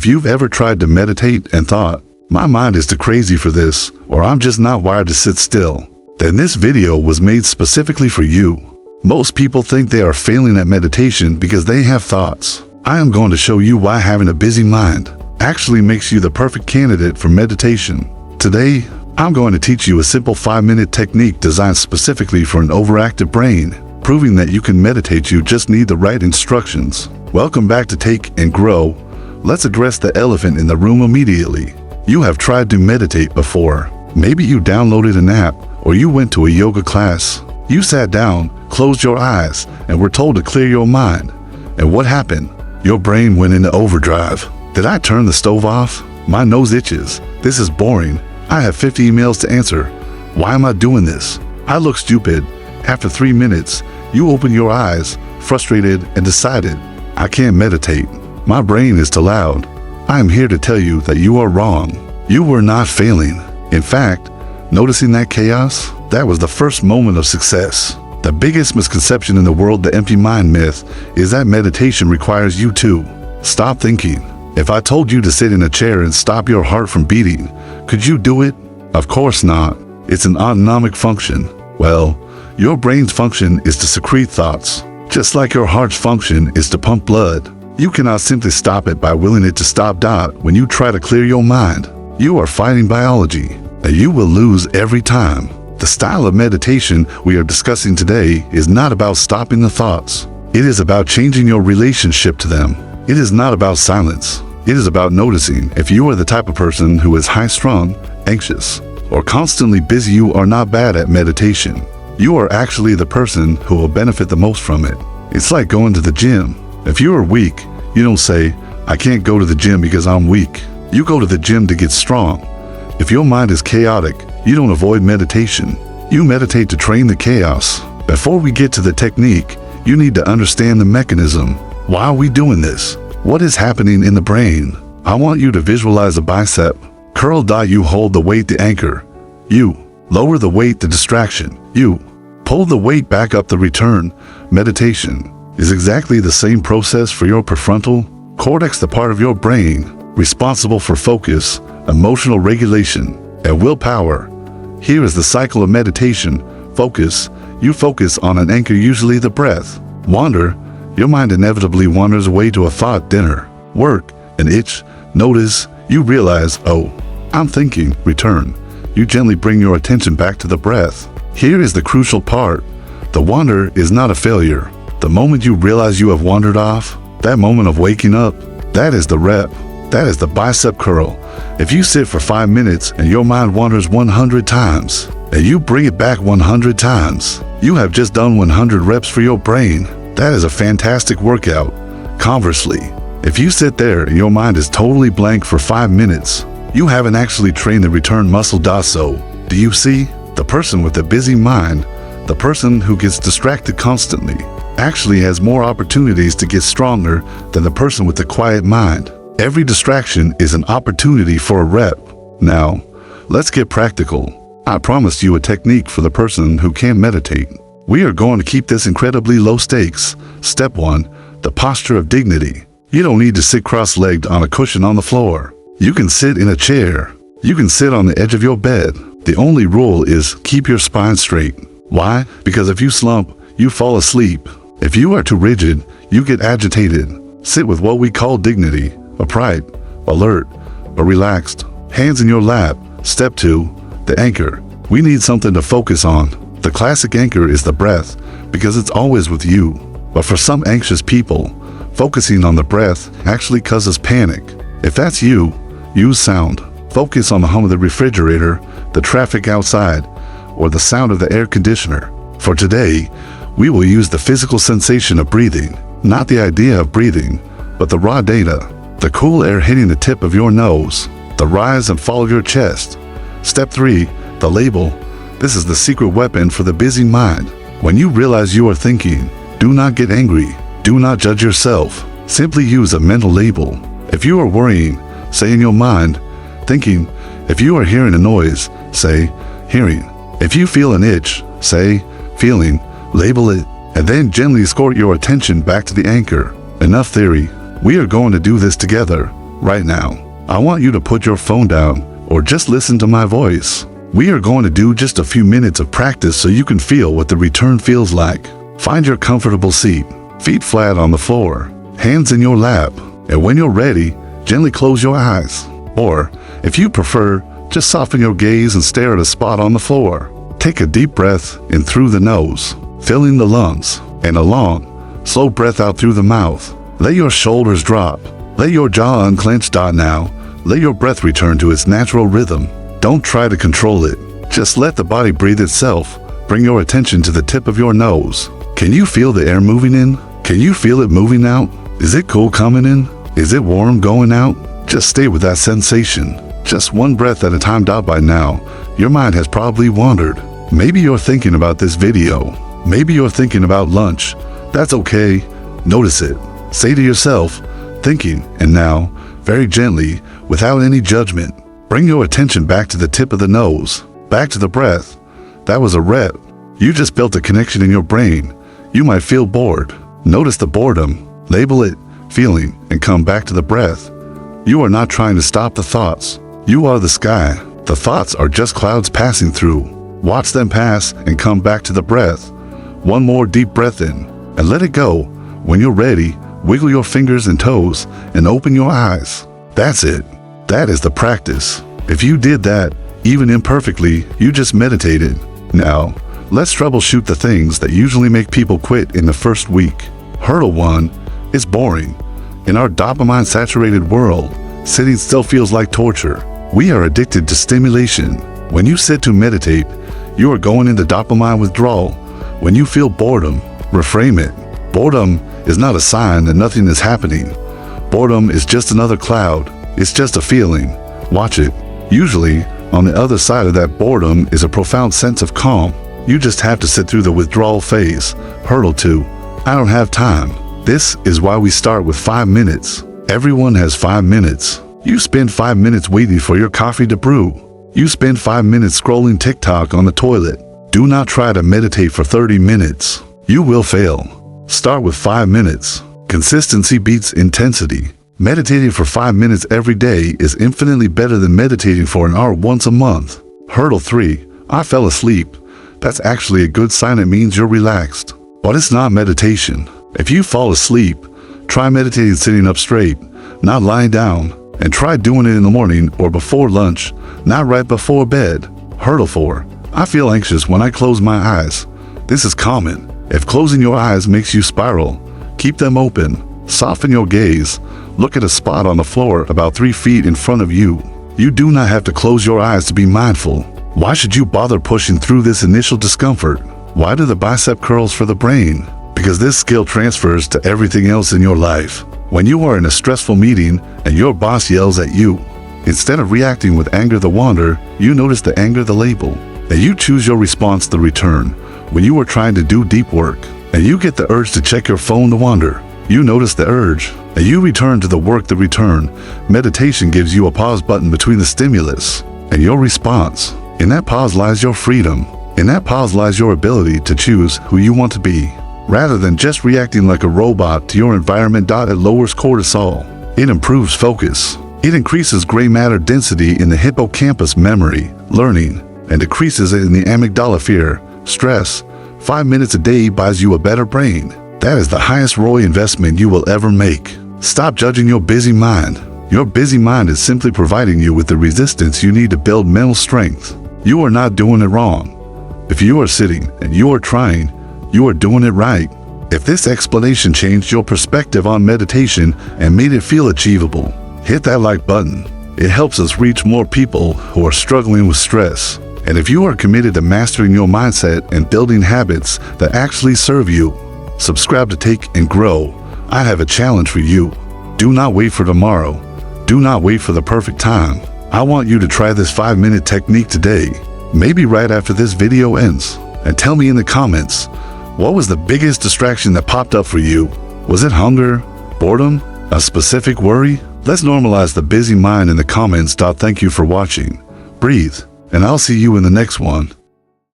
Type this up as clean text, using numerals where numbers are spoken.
If you've ever tried to meditate and thought, my mind is too crazy for this, or I'm just not wired to sit still, then this video was made specifically for you. Most people think they are failing at meditation because they have thoughts. I am going to show you why having a busy mind actually makes you the perfect candidate for meditation. Today, I'm going to teach you a simple 5-minute technique designed specifically for an overactive brain, proving that you can meditate. You just need the right instructions. Welcome back to Take and Grow. Let's address the elephant in the room immediately. You have tried to meditate before. Maybe you downloaded an app or you went to a yoga class. You sat down, closed your eyes, and were told to clear your mind. And what happened? Your brain went into overdrive. Did I turn the stove off? My nose itches. This is boring. I have 50 emails to answer. Why am I doing this? I look stupid. After 3 minutes, you open your eyes, frustrated, and decided, I can't meditate. My brain is too loud. I am here to tell you that you are wrong. You were not failing. In fact, noticing that chaos, that was the first moment of success. The biggest misconception in the world, the empty mind myth, is that meditation requires you to stop thinking. If I told you to sit in a chair and stop your heart from beating, could you do it? Of course not. It's an autonomic function. Well, your brain's function is to secrete thoughts, just like your heart's function is to pump blood. You cannot simply stop it by willing it to stop. When you try to clear your mind, you are fighting biology, and you will lose every time. The style of meditation we are discussing today is not about stopping the thoughts. It is about changing your relationship to them. It is not about silence. It is about noticing. If you are the type of person who is high-strung, anxious, or constantly busy, you are not bad at meditation. You are actually the person who will benefit the most from it. It's like going to the gym. If you are weak, you don't say, I can't go to the gym because I'm weak. You go to the gym to get strong. If your mind is chaotic, you don't avoid meditation. You meditate to train the chaos. Before we get to the technique, you need to understand the mechanism. Why are we doing this? What is happening in the brain? I want you to visualize a bicep curl. You hold the weight, the anchor. You lower the weight, the distraction. You pull the weight back up, the return. Meditation is exactly the same process for your prefrontal cortex, the part of your brain responsible for focus, emotional regulation, and willpower. Here is the cycle of meditation. Focus. You focus on an anchor, usually the breath. Wander. Your mind inevitably wanders away to a thought, dinner, work, an itch. Notice. You realize, oh, I'm thinking. Return. You gently bring your attention back to the breath. Here is the crucial part. The wander is not a failure. The moment you realize you have wandered off, that moment of waking up, that is the rep. That is the bicep curl. If you sit for 5 minutes and your mind wanders 100 times, and you bring it back 100 times, you have just done 100 reps for your brain. That is a fantastic workout. Conversely, if you sit there and your mind is totally blank for 5 minutes, you haven't actually trained the return muscle. So, do you see? The person with the busy mind, the person who gets distracted constantly, actually has more opportunities to get stronger than the person with the quiet mind. Every distraction is an opportunity for a rep. Now, let's get practical. I promised you a technique for the person who can't meditate. We are going to keep this incredibly low stakes. Step 1, the posture of dignity. You don't need to sit cross-legged on a cushion on the floor. You can sit in a chair. You can sit on the edge of your bed. The only rule is keep your spine straight. Why? Because if you slump, you fall asleep. If you are too rigid, you get agitated. Sit with what we call dignity, upright, alert, or relaxed. Hands in your lap. Step 2, the anchor. We need something to focus on. The classic anchor is the breath, because it's always with you. But for some anxious people, focusing on the breath actually causes panic. If that's you, use sound. Focus on the hum of the refrigerator, the traffic outside, or the sound of the air conditioner. For today, we will use the physical sensation of breathing, not the idea of breathing, but the raw data. The cool air hitting the tip of your nose, the rise and fall of your chest. Step 3, the label. This is the secret weapon for the busy mind. When you realize you are thinking, do not get angry. Do not judge yourself. Simply use a mental label. If you are worrying, say in your mind, thinking. If you are hearing a noise, say, hearing. If you feel an itch, say, feeling. Label it, and then gently escort your attention back to the anchor. Enough theory. We are going to do this together. right now. I want you to put your phone down or just listen to my voice. We are going to do just a few minutes of practice so you can feel what the return feels like. Find your comfortable seat, feet flat on the floor, hands in your lap, and when you're ready, gently close your eyes. Or, if you prefer, just soften your gaze and stare at a spot on the floor. Take a deep breath in through the nose, filling the lungs, and a long, slow breath out through the mouth. Let your shoulders drop. Let your jaw unclench. Now, let your breath return to its natural rhythm. Don't try to control it. Just let the body breathe itself. Bring your attention to the tip of your nose. Can you feel the air moving in? Can you feel it moving out? Is it cool coming in? Is it warm going out? Just stay with that sensation. Just one breath at a time. By now, your mind has probably wandered. Maybe you're thinking about this video. Maybe you're thinking about lunch. That's okay. Notice it. Say to yourself, thinking, and now, very gently, without any judgment, bring your attention back to the tip of the nose, back to the breath. That was a rep. You just built a connection in your brain. You might feel bored. Notice the boredom. Label it, feeling, and come back to the breath. You are not trying to stop the thoughts. You are the sky. The thoughts are just clouds passing through. Watch them pass and come back to the breath. One more deep breath in, and let it go. When you're ready, wiggle your fingers and toes and open your eyes. That's it. That is the practice. If you did that, even imperfectly, you just meditated. Now, let's troubleshoot the things that usually make people quit in the first week. Hurdle 1, it's boring. In our dopamine-saturated world, sitting still feels like torture. We are addicted to stimulation. When you sit to meditate, you are going into dopamine withdrawal. When you feel boredom, reframe it. Boredom is not a sign that nothing is happening. Boredom is just another cloud. It's just a feeling. Watch it. Usually, on the other side of that boredom is a profound sense of calm. You just have to sit through the withdrawal phase. Hurdle 2, I don't have time. This is why we start with 5 minutes. Everyone has 5 minutes. You spend 5 minutes waiting for your coffee to brew. You spend 5 minutes scrolling TikTok on the toilet. Do not try to meditate for 30 minutes. You will fail. Start with 5 minutes. Consistency beats intensity. Meditating for 5 minutes every day is infinitely better than meditating for an hour once a month. Hurdle 3, I fell asleep. That's actually a good sign. It means you're relaxed. But it's not meditation. If you fall asleep, try meditating sitting up straight, not lying down, and try doing it in the morning or before lunch, not right before bed. Hurdle 4, I feel anxious when I close my eyes. This is common. If closing your eyes makes you spiral, keep them open. Soften your gaze. Look at a spot on the floor about 3 feet in front of you. You do not have to close your eyes to be mindful. Why should you bother pushing through this initial discomfort? Why do the bicep curls for the brain? Because this skill transfers to everything else in your life. When you are in a stressful meeting and your boss yells at you, instead of reacting with anger the wander, you notice the anger the label, and you choose your response the return. When you are trying to do deep work, and you get the urge to check your phone the wander, you notice the urge, and you return to the work the return. Meditation gives you a pause button between the stimulus and your response. In that pause lies your freedom. In that pause lies your ability to choose who you want to be, rather than just reacting like a robot to your environment. It lowers cortisol. It improves focus. It increases gray matter density in the hippocampus, memory, learning, and decreases it in the amygdala, fear, stress. 5 minutes a day buys you a better brain. That is the highest ROI investment you will ever make. Stop judging your busy mind. Your busy mind is simply providing you with the resistance you need to build mental strength. You are not doing it wrong. If you are sitting and you are trying, you are doing it right. If this explanation changed your perspective on meditation and made it feel achievable, hit that like button. It helps us reach more people who are struggling with stress. And if you are committed to mastering your mindset and building habits that actually serve you, subscribe to Take and Grow. I have a challenge for you. Do not wait for tomorrow. Do not wait for the perfect time. I want you to try this 5-minute technique today, maybe right after this video ends, and tell me in the comments, what was the biggest distraction that popped up for you? Was it hunger, boredom, a specific worry? Let's normalize the busy mind in the comments. Thank you for watching. Breathe, and I'll see you in the next one.